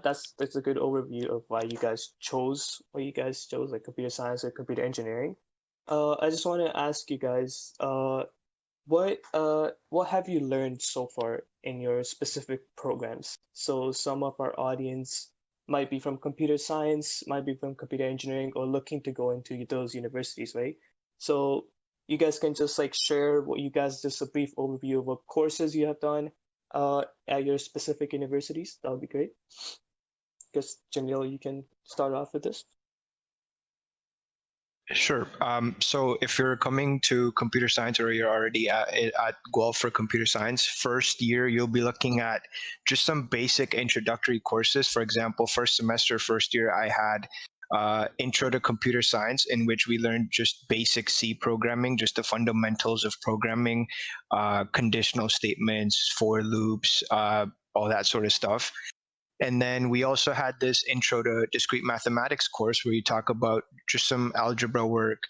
that's a good overview of why you guys chose what you guys chose, like computer science or computer engineering. I just want to ask you guys, what have you learned so far in your specific programs? So some of our audience might be from computer science, might be from computer engineering, or looking to go into those universities, right? So you guys can just like share what you guys just a brief overview of what courses you have done at your specific universities. That would be great. Guess Jamil, you can start off with this. Sure. So if you're coming to computer science or you're already at Guelph for computer science, first year you'll be looking at just some basic introductory courses. For example, first semester, first year, I had Intro to Computer Science, in which we learned just basic C programming, just the fundamentals of programming, conditional statements, for loops, all that sort of stuff. And then we also had this Intro to Discrete Mathematics course where you talk about just some algebra work,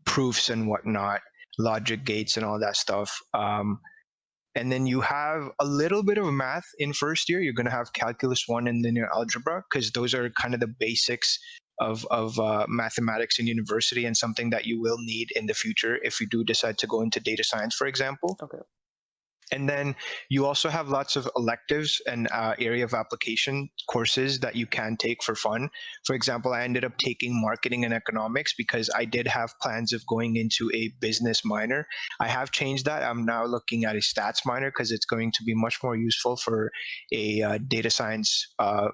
proofs and whatnot, logic gates and all that stuff. And then you have a little bit of math in first year. You're going to have Calculus 1 and linear algebra, because those are kind of the basics of mathematics in university, and something that you will need in the future if you do decide to go into data science, for example. Okay. And then you also have lots of electives and area of application courses that you can take for fun. For example, I ended up taking marketing and economics because I did have plans of going into a business minor. I have changed that. I'm now looking at a stats minor because it's going to be much more useful for a data science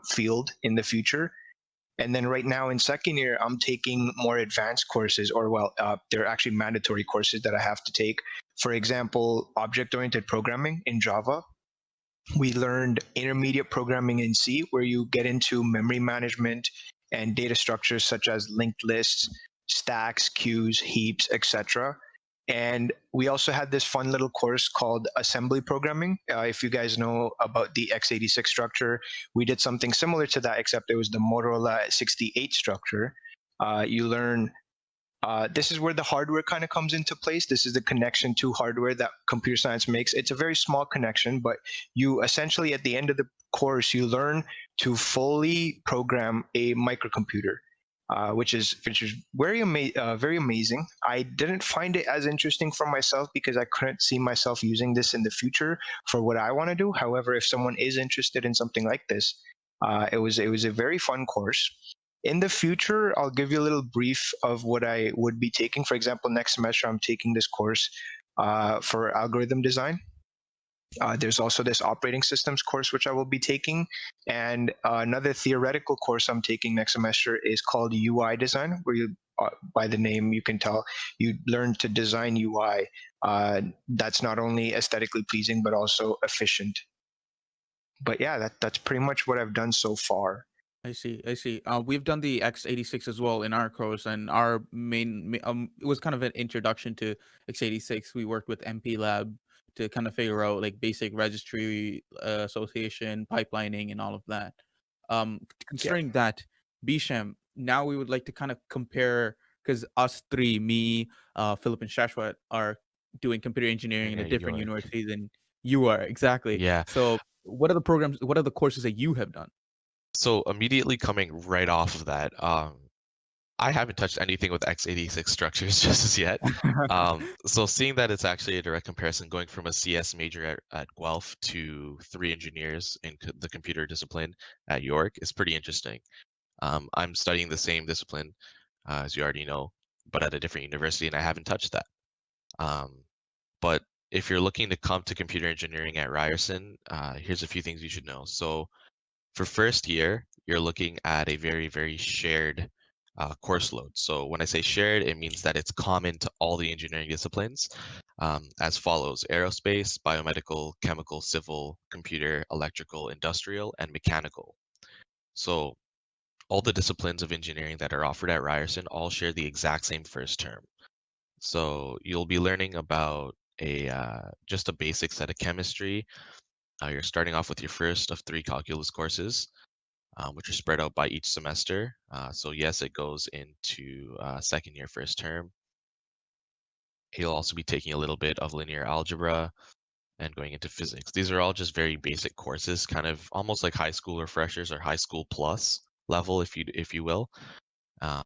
field in the future. And then right now in second year, I'm taking more advanced courses, or they're actually mandatory courses that I have to take. For example, object-oriented programming in Java. We learned intermediate programming in C, where you get into memory management and data structures such as linked lists, stacks, queues, heaps, etc. And we also had this fun little course called assembly programming. If you guys know about the x86 structure, we did something similar to that, except it was the Motorola 68 structure. You learn this is where the hardware kind of comes into place. This is the connection to hardware that computer science makes. It's a very small connection, but you essentially, at the end of the course, you learn to fully program a microcomputer, which is very amazing. I didn't find it as interesting for myself because I couldn't see myself using this in the future for what I want to do. However, if someone is interested in something like this, it was a very fun course. In the future, I'll give you a little brief of what I would be taking. For example, next semester, I'm taking this course for algorithm design. There's also this operating systems course, which I will be taking. And another theoretical course I'm taking next semester is called UI design, where you, by the name, you can tell you learn to design UI that's not only aesthetically pleasing, but also efficient. But yeah, that's pretty much what I've done so far. I see. I see. We've done the x86 as well in our course, and our it was kind of an introduction to x86. We worked with MP Lab to kind of figure out like basic registry association, pipelining, and all of that. Yeah. Considering that, Bisham, now we would like to kind of compare, because us three, me, Philip, and Shashwat, are doing computer engineering in a at different York. university than you are. Exactly. Yeah. So, what are the programs? What are the courses that you have done? So immediately coming right off of that, I haven't touched anything with x86 structures just as yet. So seeing that it's actually a direct comparison going from a CS major at Guelph to 3 engineers in the computer discipline at York is pretty interesting. I'm studying the same discipline, as you already know, but at a different university, and I haven't touched that. But if you're looking to come to computer engineering at Ryerson, here's a few things you should know. So for first year, you're looking at a very, very shared course load. So when I say shared, it means that it's common to all the engineering disciplines as follows: aerospace, biomedical, chemical, civil, computer, electrical, industrial, and mechanical. So all the disciplines of engineering that are offered at Ryerson all share the exact same first term. So you'll be learning about just a basic set of chemistry. You're starting off with your first of 3 calculus courses, which are spread out by each semester. So yes, it goes into second year, first term. You'll also be taking a little bit of linear algebra, and going into physics. These are all just very basic courses, kind of almost like high school refreshers or high school plus level, if you will. Um,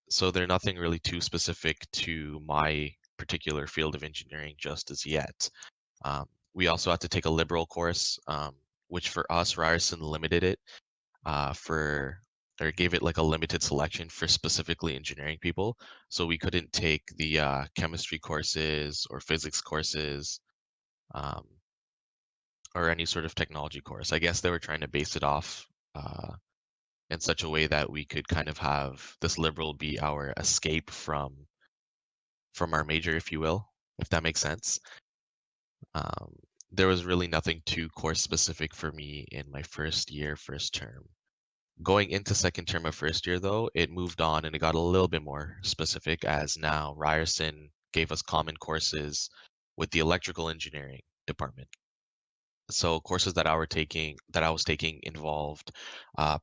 so they're nothing really too specific to my particular field of engineering just as yet. We also had to take a liberal course, which for us, Ryerson limited it or gave it like a limited selection for specifically engineering people. So we couldn't take the chemistry courses or physics courses um, or any sort of technology course. I guess they were trying to base it off in such a way that we could kind of have this liberal be our escape from our major, if you will, if that makes sense. Um, there was really nothing too course specific for me in my first year, first term. Going into second term of first year, though, it moved on and it got a little bit more specific as now Ryerson gave us common courses with the electrical engineering department. So courses that I was taking involved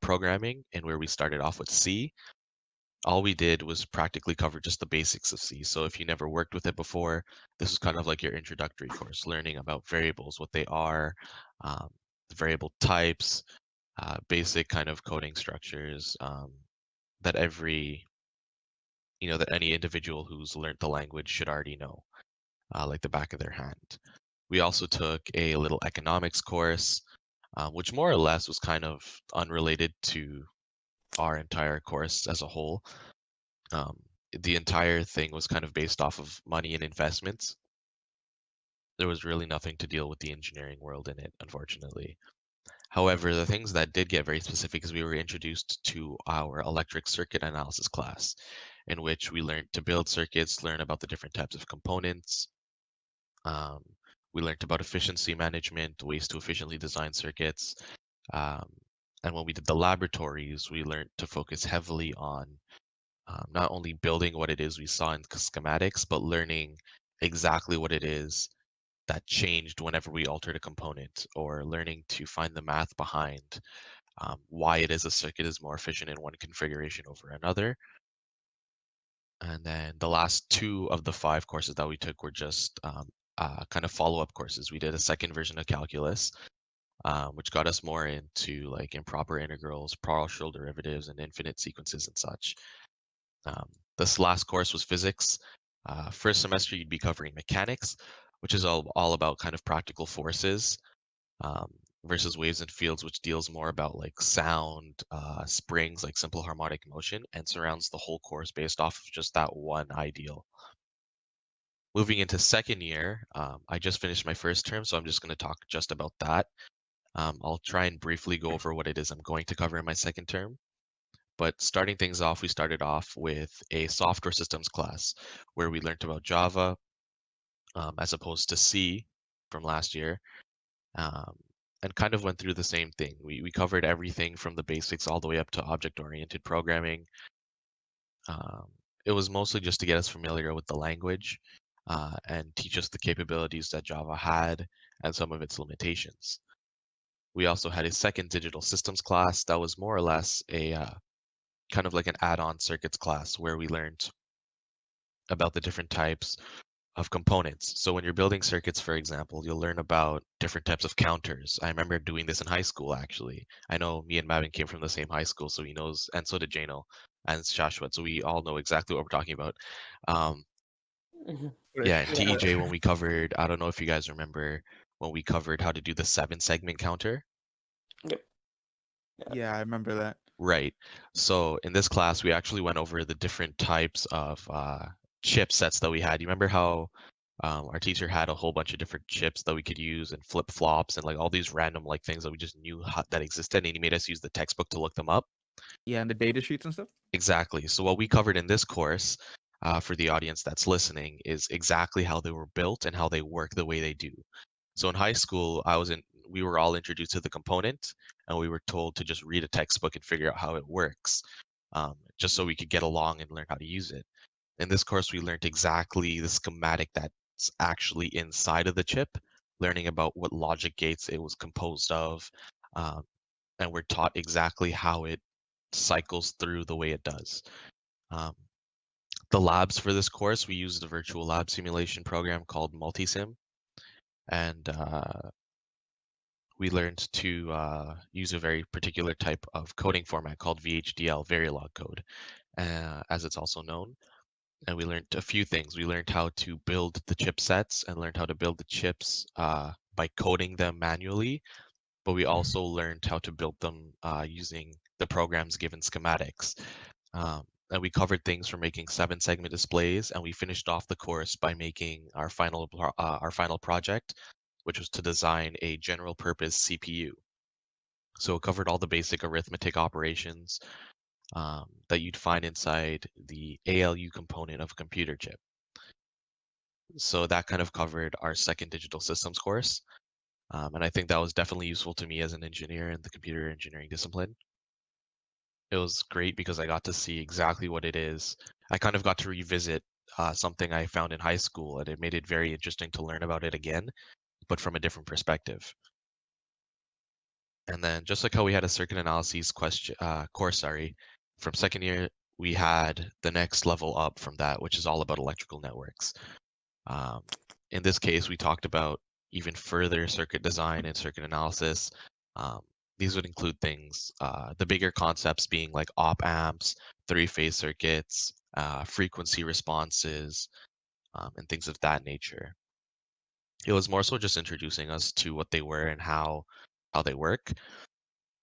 programming, and where we started off with C. All we did was practically cover just the basics of C. So if you never worked with it before, this was kind of like your introductory course, learning about variables, what they are, the variable types, basic kind of coding structures that that any individual who's learned the language should already know, like the back of their hand. We also took a little economics course, which more or less was kind of unrelated to our entire course as a whole. The entire thing was kind of based off of money and investments. There was really nothing to deal with the engineering world in it, unfortunately. However, the things that did get very specific is we were introduced to our electric circuit analysis class, in which we learned to build circuits, learn about the different types of components. Um, we learned about efficiency management, ways to efficiently design circuits. Um, and when we did the laboratories, we learned to focus heavily on not only building what it is we saw in schematics, but learning exactly what it is that changed whenever we altered a component, or learning to find the math behind why it is a circuit is more efficient in one configuration over another. And then the last 2 of the 5 courses that we took were just kind of follow-up courses. We did a second version of calculus, which got us more into like improper integrals, partial derivatives, and infinite sequences and such. This last course was physics. First semester, you'd be covering mechanics, which is all about kind of practical forces, versus waves and fields, which deals more about like sound, springs, like simple harmonic motion, and surrounds the whole course based off of just that one ideal. Moving into second year, I just finished my first term, so I'm just going to talk just about that. I'll try and briefly go over what it is I'm going to cover in my second term. But starting things off, we started off with a software systems class where we learned about Java as opposed to C from last year, and kind of went through the same thing. We covered everything from the basics all the way up to object-oriented programming. It was mostly just to get us familiar with the language and teach us the capabilities that Java had and some of its limitations. We also had a second digital systems class that was more or less a kind of like an add-on circuits class where we learned about the different types of components. So when you're building circuits, for example, you'll learn about different types of counters. I remember doing this in high school, actually. I know me and Mavin came from the same high school, so he knows, and so did Jano and Shashwat, so we all know exactly what we're talking about. Mhm. Yeah, and Yeah. TEJ, when we covered, I don't know if you guys remember, when we covered how to do the 7-segment counter. Yep. Yeah, I remember that. Right. So in this class, we actually went over the different types of chipsets that we had. You remember how our teacher had a whole bunch of different chips that we could use and flip flops and like all these random like things that we just knew that existed, and he made us use the textbook to look them up. Yeah, and the data sheets and stuff. Exactly. So what we covered in this course for the audience that's listening is exactly how they were built and how they work the way they do. So in high school, we were all introduced to the component, and we were told to just read a textbook and figure out how it works, just so we could get along and learn how to use it. In this course, we learned exactly the schematic that's actually inside of the chip, learning about what logic gates it was composed of, um, and we're taught exactly how it cycles through the way it does. Um, the labs for this course, we used a virtual lab simulation program called Multisim. and we learned to use a very particular type of coding format called VHDL, Verilog code, as it's also known. And we learned a few things. We learned how to build the chipsets and learned how to build the chips by coding them manually. But we also learned how to build them using the program's given schematics. And we covered things from making 7-segment displays, and we finished off the course by making our final project, which was to design a general purpose CPU. So it covered all the basic arithmetic operations that you'd find inside the ALU component of a computer chip. So that kind of covered our second digital systems course. And I think that was definitely useful to me as an engineer in the computer engineering discipline. It was great because I got to see exactly what it is. I kind of got to revisit something I found in high school, and it made it very interesting to learn about it again, but from a different perspective. And then just like how we had a circuit analysis course, from second year, we had the next level up from that, which is all about electrical networks. In this case, we talked about even further circuit design and circuit analysis. These would include things, the bigger concepts being like op amps, three-phase circuits, frequency responses, and things of that nature. It was more so just introducing us to what they were and how they work.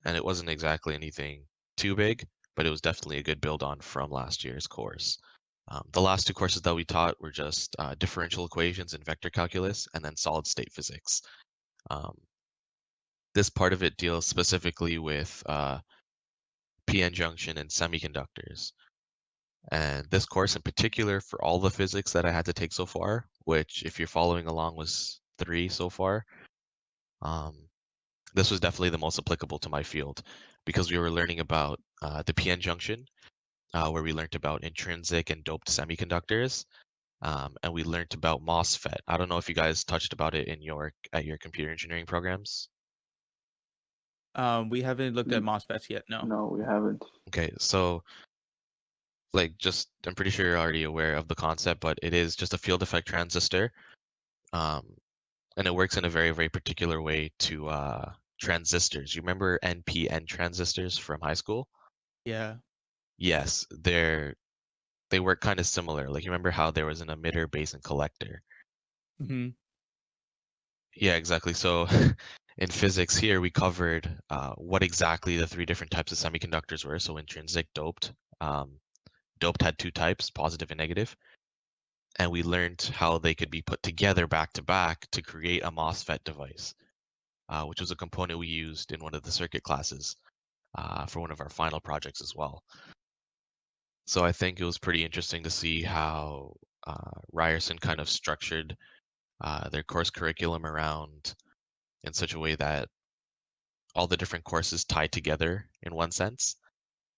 And it wasn't exactly anything too big, but it was definitely a good build on from last year's course. The last 2 courses that we taught were just differential equations and vector calculus, and then solid state physics. This part of it deals specifically with PN junction and semiconductors. And this course in particular, for all the physics that I had to take so far, which if you're following along was 3 so far, this was definitely the most applicable to my field because we were learning about the PN junction, where we learned about intrinsic and doped semiconductors, and we learned about MOSFET. I don't know if you guys touched about it in your computer engineering programs. We haven't looked at Mm. MOSFETs yet. No. No, we haven't. Okay, so I'm pretty sure you're already aware of the concept, but it is just a field effect transistor, and it works in a very, very particular way to transistors. You remember NPN transistors from high school? Yeah. Yes, they work kind of similar. Like you remember how there was an emitter, base, and collector? Hmm. Yeah, exactly. So in physics here, we covered what exactly the 3 different types of semiconductors were. So intrinsic, doped. Doped had 2 types, positive and negative. And we learned how they could be put together back to back to create a MOSFET device, which was a component we used in one of the circuit classes for one of our final projects as well. So I think it was pretty interesting to see how Ryerson kind of structured their course curriculum around in such a way that all the different courses tied together in one sense.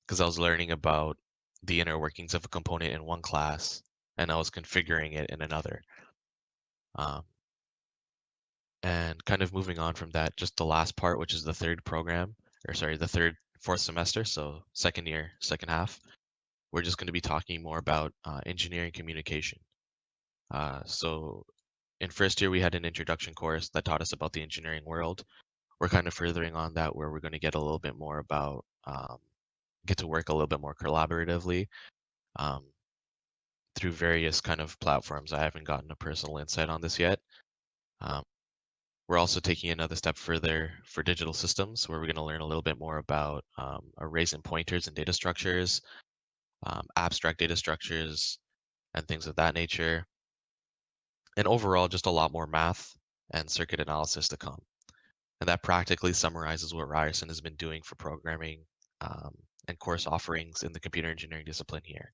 Because I was learning about the inner workings of a component in one class, and I was configuring it in another. And kind of moving on from that, just the last part, which is the the fourth semester, so second year, second half, we're just going to be talking more about engineering communication. So in first year, we had an introduction course that taught us about the engineering world. We're kind of furthering on that where we're going to get a little bit more about, get to work a little bit more collaboratively through various kind of platforms. I haven't gotten a personal insight on this yet. We're also taking another step further for digital systems, where we're going to learn a little bit more about arrays and pointers and data structures, abstract data structures, and things of that nature. And overall, just a lot more math and circuit analysis to come. And that practically summarizes what Ryerson has been doing for programming and course offerings in the computer engineering discipline here.